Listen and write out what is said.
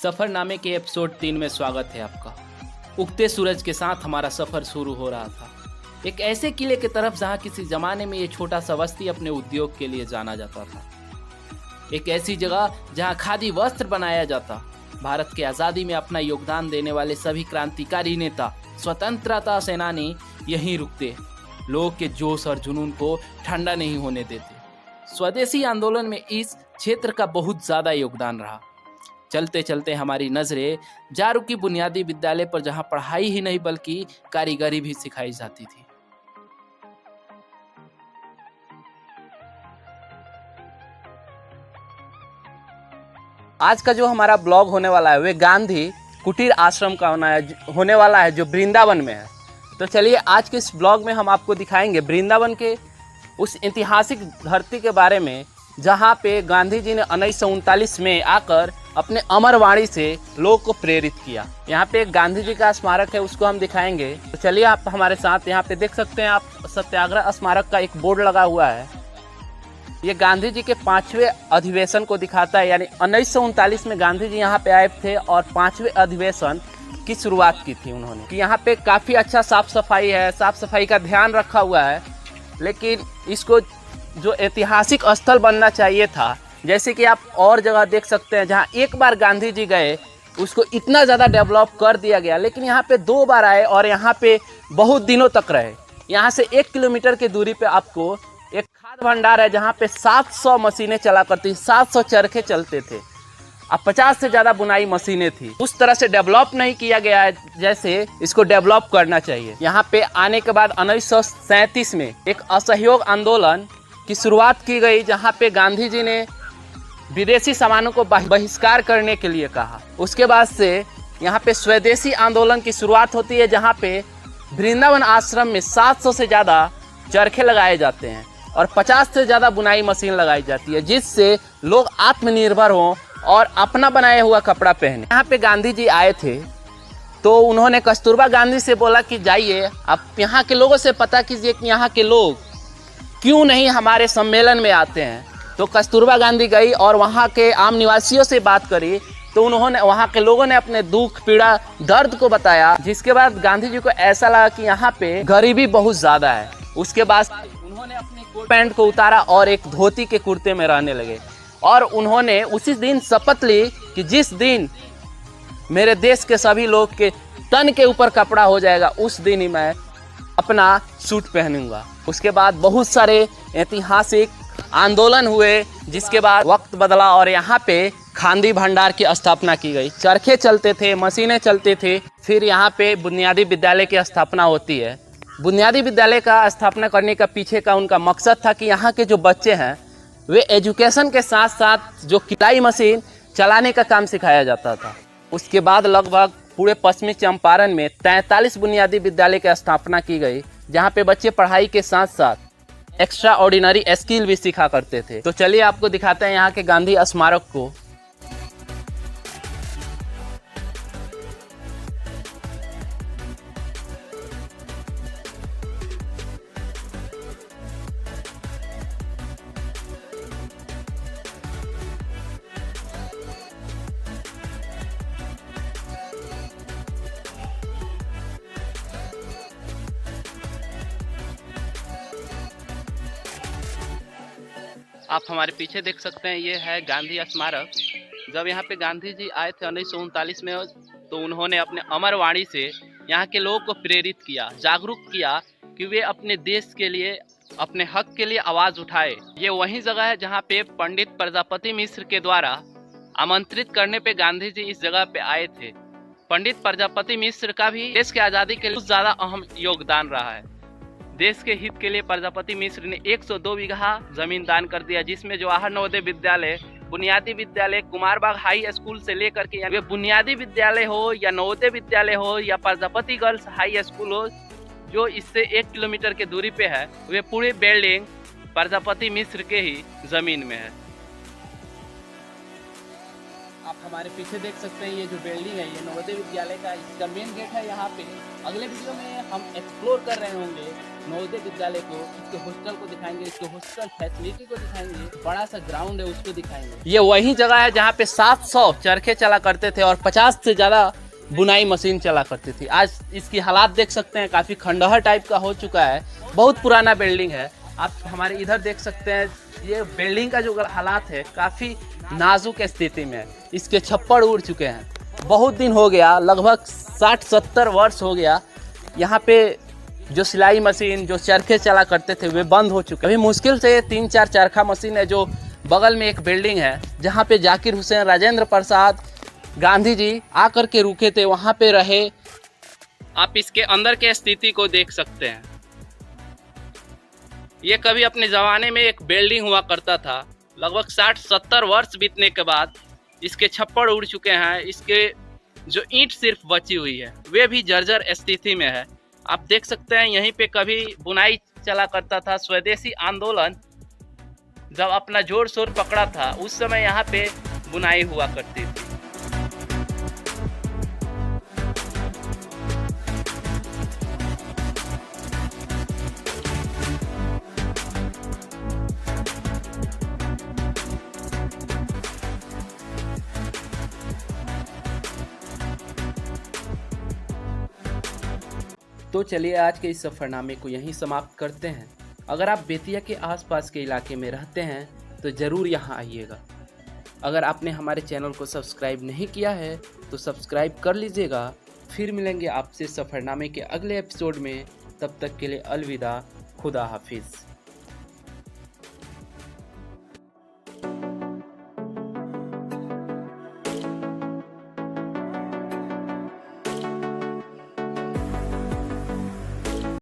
सफ़रनामे के एपिसोड 3 में स्वागत है आपका। उगते सूरज के साथ हमारा सफ़र शुरू हो रहा था, एक ऐसे किले की तरफ जहां किसी ज़माने में ये छोटा सा बस्ती अपने उद्योग के लिए जाना जाता था। एक ऐसी जगह जहां खादी वस्त्र बनाया जाता। भारत की आज़ादी में अपना योगदान देने वाले सभी क्रांतिकारी नेता, स्वतंत्रता सेनानी यहीं रुकते, लोग के जोश और जुनून को ठंडा नहीं होने देते। स्वदेशी आंदोलन में इस क्षेत्र का बहुत ज़्यादा योगदान रहा। चलते चलते हमारी नज़रें जारू की बुनियादी विद्यालय पर, जहां पढ़ाई ही नहीं बल्कि कारीगरी भी सिखाई जाती थी। आज का जो हमारा ब्लॉग होने वाला है वे गांधी कुटीर आश्रम का होने वाला है, जो वृंदावन में है। तो चलिए आज के इस ब्लॉग में हम आपको दिखाएंगे वृंदावन के उस ऐतिहासिक धरती के बारे में, जहाँ पे गांधी जी ने 1939 में आकर अपने अमर वाणी से लोग को प्रेरित किया। यहाँ पे एक गांधी जी का स्मारक है, उसको हम दिखाएंगे। तो चलिए आप हमारे साथ। यहाँ पे देख सकते हैं आप, सत्याग्रह स्मारक का एक बोर्ड लगा हुआ है। ये गांधी जी के 5वें अधिवेशन को दिखाता है, यानी 1939 में गांधी जी यहाँ पे आए थे और 5वें अधिवेशन की शुरुआत की थी उन्होंने। कि यहाँ पे काफ़ी अच्छा साफ सफाई है, साफ सफाई का ध्यान रखा हुआ है, लेकिन इसको जो ऐतिहासिक स्थल बनना चाहिए था, जैसे कि आप और जगह देख सकते हैं जहाँ एक बार गांधी जी गए उसको इतना ज़्यादा डेवलप कर दिया गया, लेकिन यहाँ पे 2 बार आए और यहाँ पे बहुत दिनों तक रहे। यहाँ से 1 किलोमीटर की दूरी पे आपको एक खाद्य भंडार है जहाँ पे 700 मशीनें चला करती, 700 चरखे चलते थे, अब 50 से ज़्यादा बुनाई मशीनें थी। उस तरह से डेवलप नहीं किया गया है जैसे इसको डेवलप करना चाहिए। यहाँ पे आने के बाद 1937 में एक असहयोग आंदोलन की शुरुआत की गई, जहाँ पे गांधी जी ने विदेशी सामानों को बहिष्कार करने के लिए कहा। उसके बाद से यहाँ पे स्वदेशी आंदोलन की शुरुआत होती है, जहाँ पे वृंदावन आश्रम में 700 से ज़्यादा चरखे लगाए जाते हैं और 50 से ज़्यादा बुनाई मशीन लगाई जाती है, जिससे लोग आत्मनिर्भर हों और अपना बनाया हुआ कपड़ा पहने। यहाँ पे गांधी जी आए थे तो उन्होंने कस्तूरबा गांधी से बोला कि जाइए आप यहाँ के लोगों से पता कीजिए कि यहाँ के लोग क्यों नहीं हमारे सम्मेलन में आते हैं। तो कस्तूरबा गांधी गई और वहाँ के आम निवासियों से बात करी, तो उन्होंने, वहाँ के लोगों ने अपने दुख पीड़ा दर्द को बताया, जिसके बाद गांधी जी को ऐसा लगा कि यहाँ पे गरीबी बहुत ज़्यादा है। उसके बाद उन्होंने अपने कोट पैंट को उतारा और एक धोती के कुर्ते में रहने लगे और उन्होंने उसी दिन शपथ ली कि जिस दिन मेरे देश के सभी लोग के तन के ऊपर कपड़ा हो जाएगा उस दिन ही मैं अपना सूट पहनूंगा। उसके बाद बहुत सारे ऐतिहासिक आंदोलन हुए, जिसके बाद वक्त बदला और यहाँ पे खादी भंडार की स्थापना की गई। चरखे चलते थे, मशीनें चलती थी। फिर यहाँ पे बुनियादी विद्यालय की स्थापना होती है। बुनियादी विद्यालय का स्थापना करने का पीछे का उनका मकसद था कि यहाँ के जो बच्चे हैं वे एजुकेशन के साथ साथ जो सिलाई मशीन चलाने का काम सिखाया जाता था। उसके बाद लगभग पूरे पश्चिमी चंपारण में 43 बुनियादी विद्यालय की स्थापना की गई, जहाँ पे बच्चे पढ़ाई के साथ साथ एक्स्ट्रा ऑर्डिनरी स्किल भी सीखा करते थे। तो चलिए आपको दिखाते हैं यहाँ के गांधी स्मारक को। आप हमारे पीछे देख सकते हैं, ये है गांधी स्मारक। जब यहाँ पे गांधी जी आए थे 1939 में, तो उन्होंने अपने अमर वाणी से यहाँ के लोगों को प्रेरित किया, जागरूक किया कि वे अपने देश के लिए, अपने हक के लिए आवाज़ उठाए। ये वही जगह है जहाँ पे पंडित प्रजापति मिश्र के द्वारा आमंत्रित करने पे गांधी जी इस जगह पे आए थे। पंडित प्रजापति मिश्र का भी देश की आज़ादी के लिए बहुत ज़्यादा अहम योगदान रहा है। देश के हित के लिए प्रजापति मिश्र ने 102 बीघा जमीन दान कर दिया, जिसमें जवाहर नवोदय विद्यालय, बुनियादी विद्यालय, कुमारबाग हाई स्कूल से लेकर के वे बुनियादी विद्यालय हो या नवोदय विद्यालय हो या प्रजापति गर्ल्स हाई स्कूल हो, जो इससे 1 किलोमीटर की दूरी पे है, वे पूरी बिल्डिंग प्रजापति मिश्र के ही जमीन में है। आप हमारे पीछे देख सकते हैं, ये जो बिल्डिंग है ये नवोदय विद्यालय का इसका मेन गेट है। यहाँ पे अगले वीडियो में हम एक्सप्लोर कर रहे होंगे नवोदय विद्यालय को, इसके हॉस्टल को दिखाएंगे, इसके हॉस्टल फैसिलिटी को दिखाएंगे, बड़ा सा ग्राउंड है उसको दिखाएंगे। ये वही जगह है जहाँ पे 700 चरखे चला करते थे और 50 से ज़्यादा बुनाई मशीन चला करती थी। आज इसकी हालात देख सकते हैं, काफ़ी खंडहर टाइप का हो चुका है, बहुत पुराना बिल्डिंग है। आप हमारे इधर देख सकते हैं, ये बिल्डिंग का जो हालात है काफ़ी नाजुक स्थिति में है। इसके छप्पड़ उड़ चुके हैं, बहुत दिन हो गया, लगभग 60-70 वर्ष हो गया। यहाँ पे जो सिलाई मशीन, जो चरखे चला करते थे वे बंद हो चुके हैं। अभी मुश्किल से 3-4 चरखा मशीन है। जो बगल में एक बिल्डिंग है जहाँ पे जाकिर हुसैन, राजेंद्र प्रसाद, गांधी जी आकर के रुके थे, वहाँ पे रहे। आप इसके अंदर के स्थिति को देख सकते हैं। ये कभी अपने ज़माने में एक बिल्डिंग हुआ करता था। लगभग 60-70 वर्ष बीतने के बाद इसके छप्पड़ उड़ चुके हैं। इसके जो ईंट सिर्फ बची हुई है वे भी जर्जर स्थिति में है। आप देख सकते हैं यहीं पे कभी बुनाई चला करता था। स्वदेशी आंदोलन जब अपना जोर शोर पकड़ा था उस समय यहाँ पे बुनाई हुआ करती थी। तो चलिए आज के इस सफ़रनामे को यहीं समाप्त करते हैं। अगर आप बेतिया के आसपास के इलाके में रहते हैं तो ज़रूर यहाँ आइएगा। अगर आपने हमारे चैनल को सब्सक्राइब नहीं किया है तो सब्सक्राइब कर लीजिएगा। फिर मिलेंगे आपसे सफ़रनामे के अगले एपिसोड में। तब तक के लिए अलविदा, खुदा हाफिज़।